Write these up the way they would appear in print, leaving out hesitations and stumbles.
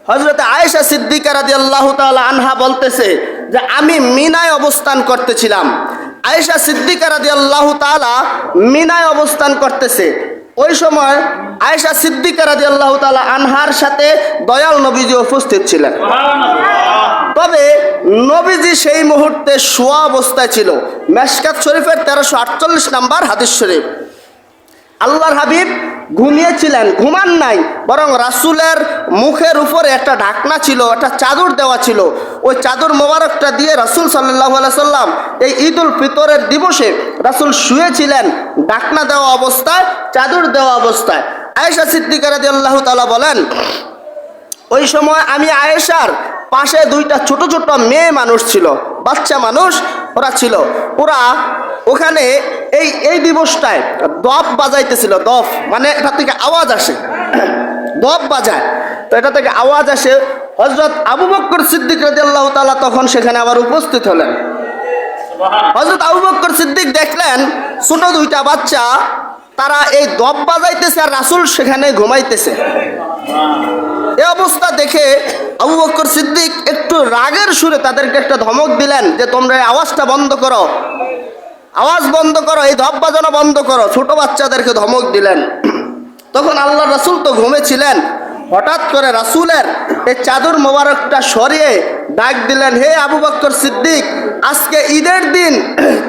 হযরত আয়েশা সিদ্দিকা রাদিয়াল্লাহু তাআলা আনহা বলতেছে যে আমি মিনায় অবস্থান করতেছিলাম। আয়েশা সিদ্দিকা রাদিয়াল্লাহু তাআলা মিনায় অবস্থান করতেছে। ওই সময় আয়েশা সিদ্দিকা রাদিয়াল্লাহু তাআলা আনহার সাথে দয়াল নবীজি উপস্থিত ছিলেন। তবে নবীজি সেই মুহূর্তে শোয়া অবস্থায় ছিল। মেশকাত শরীফের 1348 নম্বর হাদিস শরীফ। আল্লাহর হাবিব ঘুমিয়েছিলেন, ঘুমান নাই, বরং রাসূলের মুখের উপরে একটা ঢাকনা ছিল, একটা চাদর দেওয়া ছিল। ওই চাদর মোবারকটা দিয়ে রাসূল সাল্লাল্লাহু আলাইহি সাল্লাম এই ঈদুল ফিতরের দিবসে রাসূল শুয়েছিলেন ঢাকনা দেওয়া অবস্থায়, চাদর দেওয়া অবস্থায়। আয়েশা সিদ্দিকা রাদিয়াল্লাহু তাআলা বলেন, ওই সময় আমি আয়েশার পাশে দুইটা ছোট ছোট মেয়ে মানুষ ছিল, বাচ্চা মানুষ ওরা ছিল। ওরা ওখানে এই দিবসটায় দফ বাজাইতেছিল। দফ মানে এটা থেকে আওয়াজ আসে, দফ বাজায়, তো এটা থেকে আওয়াজ আসে। হযরত আবু বকর সিদ্দিক রাদিয়াল্লাহু তাআলা তখন সেখানে আবার উপস্থিত হলেন। হযরত আবু বকর সিদ্দিক দেখলেন ছোট দুইটা বাচ্চা তারা এই দফ বাজাইতেছে আর রাসূল সেখানে ঘুমাইতেছে। এই অবস্থা দেখে আবু বকর সিদ্দিক একটু রাগের সুরে তাদেরকে একটা ধমক দিলেন যে তোমরা এই আওয়াজটা বন্ধ করো, আওয়াজ বন্ধ করো, এই ধপ বাজানো বন্ধ করো। ছোট বাচ্চাদেরকে ধমক দিলেন। তখন আল্লাহ রাসূল তো ঘুমেছিলেন। হঠাৎ করে রাসূলের এই চাদর মোবারকটা সরিয়ে ডাক দিলেন, হে আবু বকর সিদ্দিক, আজকে ঈদের দিন,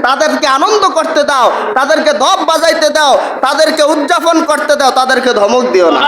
তাদেরকে আনন্দ করতে দাও, তাদেরকে ধপ বাজাইতে দাও, তাদেরকে উদযাপন করতে দাও, তাদেরকে ধমক দিও না।